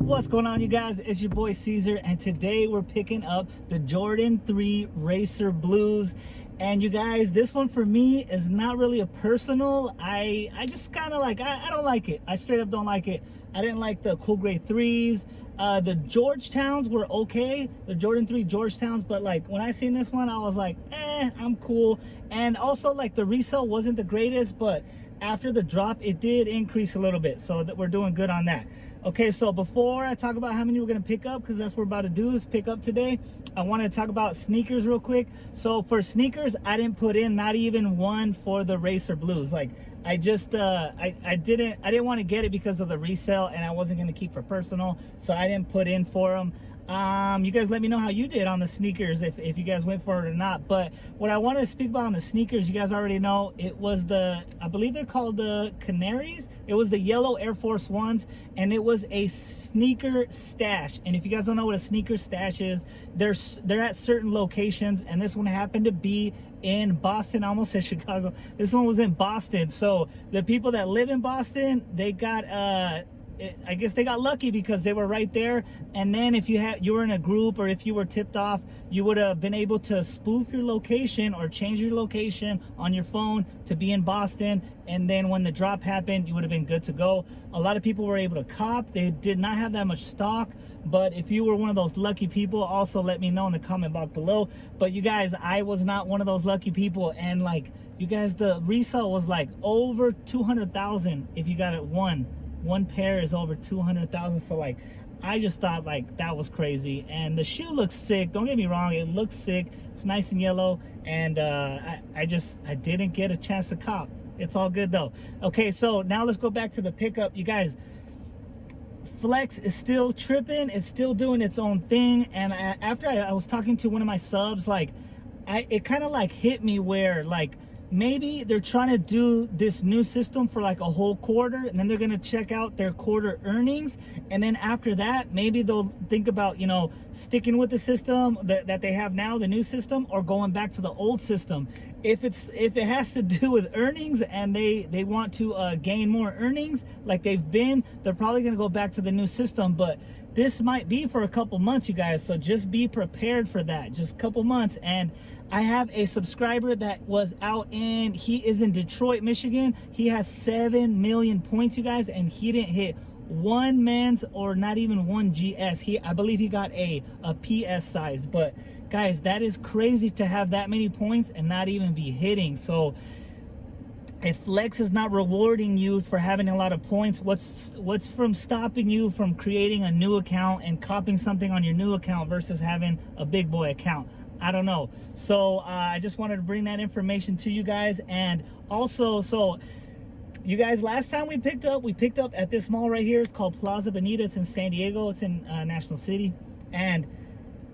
What's going on, you guys? It's your boy Caesar, and today we're picking up the Jordan 3 Racer Blues. And you guys, this one for me is not really a personal. I just kind of like, I don't like it. I straight up don't like it. I didn't like the Cool Grey 3s. The Georgetowns were okay, the Jordan 3 Georgetowns, but like when I seen this one, I was like, I'm cool. And also like the resale wasn't the greatest, but after the drop, it did increase a little bit, so that we're doing good on that. Okay, so before I talk about how many we're gonna pick up, because that's what we're about to do is pick up today, I want to talk about sneakers real quick. So for sneakers, I didn't put in not even one for the Racer Blues. Like I just I didn't want to get it because of the resale, and I wasn't gonna keep for personal, so I didn't put in for them. You guys let me know how you did on the sneakers, if you guys went for it or not. But what I wanted to speak about on the sneakers, you guys already know, it was the, I believe they're called the Canaries. It was the yellow Air Force Ones, and it was a sneaker stash. And if you guys don't know what a sneaker stash is, they're at certain locations, and this one happened to be in Boston. I almost said Chicago. This one was in Boston. So the people that live in Boston, they got I guess they got lucky because they were right there. And then if you were in a group, or if you were tipped off, you would have been able to spoof your location or change your location on your phone to be in Boston. And then when the drop happened, you would have been good to go. A lot of people were able to cop. They did not have that much stock, but if you were one of those lucky people, also let me know in the comment box below. But you guys, I was not one of those lucky people. And like, you guys, the resale was like over 200,000 if you got it one pair is over 200,000. So like, I just thought like that was crazy. And the shoe looks sick, don't get me wrong, it looks sick, it's nice and yellow. And I didn't get a chance to cop. It's all good though. Okay, so now let's go back to the pickup. You guys, Flex is still tripping, it's still doing its own thing. And after I was talking to one of my subs, like it kind of like hit me where like, maybe they're trying to do this new system for like a whole quarter, and then they're going to check out their quarter earnings, and then after that maybe they'll think about, you know, sticking with the system that they have now, the new system, or going back to the old system. If it has to do with earnings and they want to gain more earnings like they've been, they're probably going to go back to the new system. But this might be for a couple months, you guys, so just be prepared for that, just a couple months. And I have a subscriber that was out he is in Detroit, Michigan. He has 7 million points, you guys, and he didn't hit one men's or not even one GS. I believe he got a PS size. But guys, that is crazy to have that many points and not even be hitting. So if Flex is not rewarding you for having a lot of points, what's from stopping you from creating a new account and copying something on your new account versus having a big boy account? I don't know. So I just wanted to bring that information to you guys. And also, so you guys, last time we picked up at this mall right here. It's called Plaza Bonita. It's in San Diego. It's in National City. And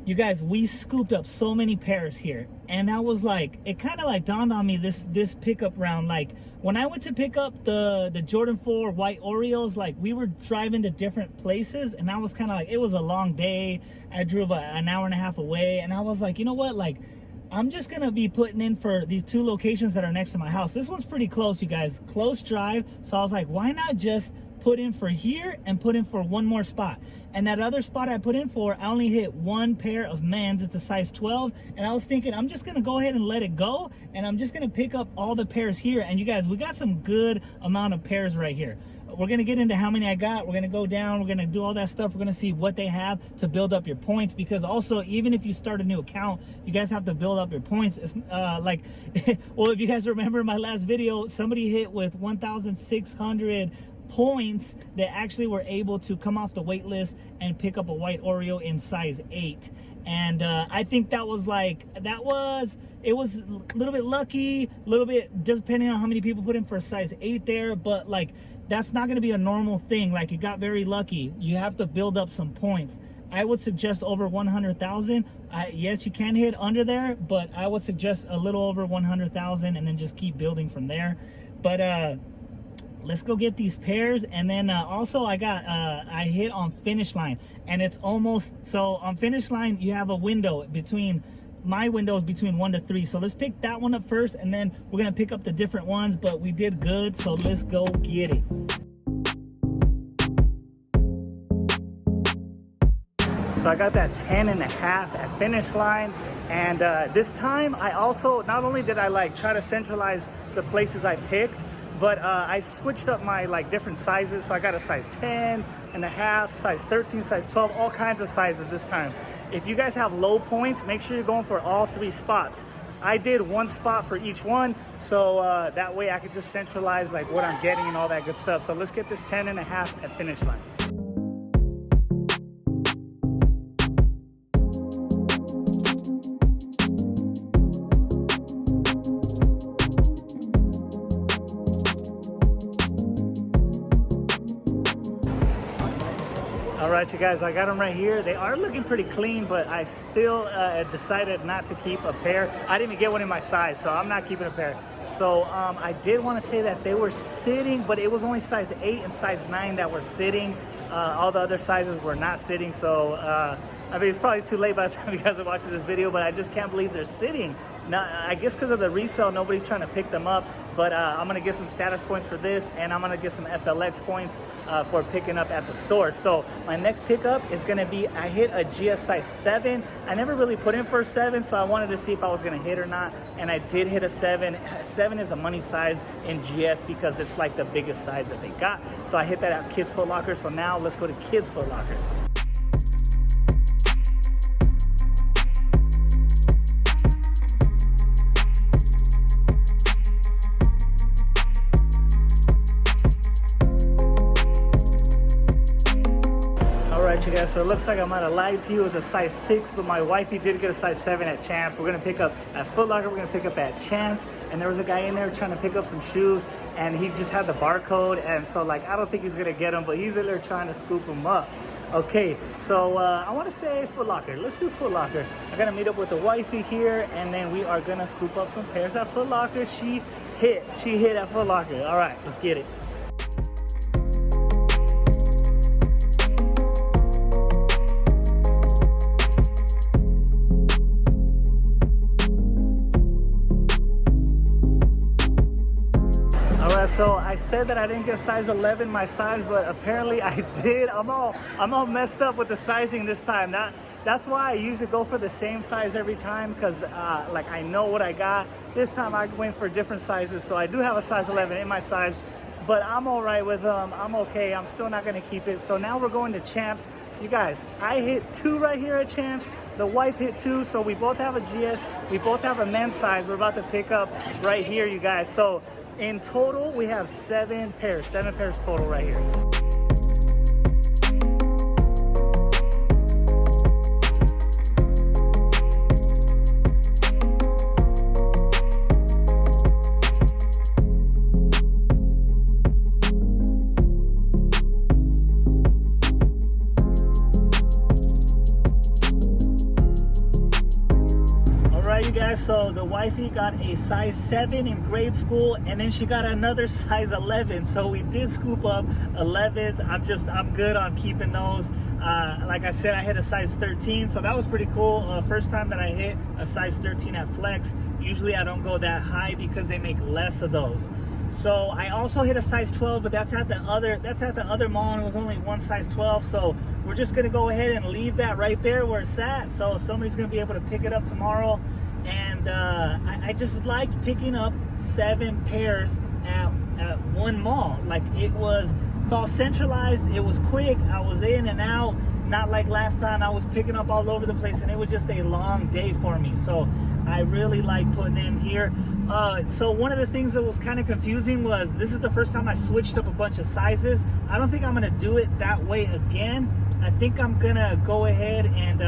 you guys, we scooped up so many pairs here, and I was like, it kind of like dawned on me this pickup round, like when I went to pick up the Jordan 4 white Oreos, like we were driving to different places, and I was kind of like, it was a long day. I drove an hour and a half away, and I was like, you know what, like I'm just gonna be putting in for these two locations that are next to my house. This one's pretty close, you guys, close drive. So I was like, why not just put in for here and put in for one more spot? And that other spot I put in for, I only hit one pair of men's. It's a size 12. And I was thinking, I'm just gonna go ahead and let it go, and I'm just gonna pick up all the pairs here. And you guys, we got some good amount of pairs right here. We're gonna get into how many I got. We're gonna go down, we're gonna do all that stuff. We're gonna see what they have to build up your points, because also, even if you start a new account, you guys have to build up your points. It's like well, if you guys remember my last video, somebody hit with 1,600 points that actually were able to come off the wait list and pick up a white Oreo in size 8. And I think it was a little bit lucky, a little bit depending on how many people put in for a size 8 there. But like, that's not going to be a normal thing. Like, you got very lucky. You have to build up some points. I would suggest over 100,000. Yes, you can hit under there, but I would suggest a little over 100,000 and then just keep building from there. But let's go get these pairs. And then also I hit on Finish Line, and it's almost, so on Finish Line you have a window between, my window is between 1 to 3. So let's pick that one up first, and then we're gonna pick up the different ones. But we did good, so let's go get it. So I got that 10.5 at finish line. And this time I also, not only did I like try to centralize the places I picked, but I switched up my like different sizes. So I got a size 10.5, size 13, size 12, all kinds of sizes this time. If you guys have low points, make sure you're going for all 3 spots. I did 1 spot for each one, so that way I could just centralize like what I'm getting and all that good stuff. So let's get this 10.5 at finish line. All right, you guys, I got them right here. They are looking pretty clean, but I still decided not to keep a pair. I didn't even get one in my size, so I'm not keeping a pair. So I did want to say that they were sitting, but it was only size 8 and size 9 that were sitting. All the other sizes were not sitting. So I mean, it's probably too late by the time you guys are watching this video, but I just can't believe they're sitting. Now, I guess because of the resale, nobody's trying to pick them up, but I'm gonna get some status points for this, and I'm gonna get some FLX points for picking up at the store. So my next pickup is gonna be, I hit a GS size 7. I never really put in for a 7, so I wanted to see if I was gonna hit or not, and I did hit a 7. 7 is a money size in GS because it's like the biggest size that they got. So I hit that at Kids Foot Locker, so now let's go to Kids Foot Locker. You guys, so it looks like I might have lied to you. It was a size 6, but my wifey did get a size 7 at Champs. We're gonna pick up at Foot Locker, we're gonna pick up at Champs, and there was a guy in there trying to pick up some shoes, and he just had the barcode, and so like I don't think he's gonna get them, but he's in there trying to scoop them up. Okay, so I want to say Foot Locker. Let's do Foot Locker. I gotta meet up with the wifey here, and then we are gonna scoop up some pairs at Foot Locker. She hit at Foot Locker. All right, let's get it. So I said that I didn't get size 11 my size, but apparently I did. I'm all messed up with the sizing this time. That's why I usually go for the same size every time, because like I know what I got. This time I went for different sizes, so I do have a size 11 in my size, but I'm all right with them. I'm okay. I'm still not gonna keep it. So now we're going to Champs. You guys, I hit 2 right here at Champs. The wife hit 2, so we both have a GS. We both have a men's size. We're about to pick up right here, you guys. So in total, we have 7 pairs total right here. So the wifey got a size 7 in grade school, and then she got another size 11. So we did scoop up 11s. I'm good on keeping those. Like I said, I hit a size 13, so that was pretty cool. First time that I hit a size 13 at Flex. Usually I don't go that high because they make less of those. So I also hit a size 12, but that's at the other mall, and it was only one size 12. So we're just gonna go ahead and leave that right there where it's at. So somebody's gonna be able to pick it up tomorrow. And I just liked picking up 7 pairs at one mall. Like it's all centralized. It was quick. I was in and out. Not like last time I was picking up all over the place, and it was just a long day for me. So I really like putting in here. So one of the things that was kind of confusing was this is the first time I switched up a bunch of sizes. I don't think I'm gonna do it that way again. I think I'm gonna go ahead and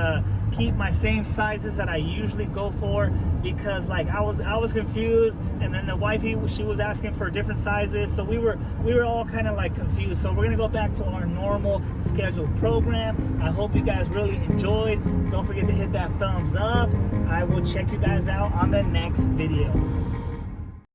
keep my same sizes that I usually go for, because like I was confused, and then the wifey, she was asking for different sizes, so we were all kind of like confused. So we're gonna go back to our normal scheduled program. I hope you guys really enjoyed. Don't forget to hit that thumbs up. I will check you guys out on the next video.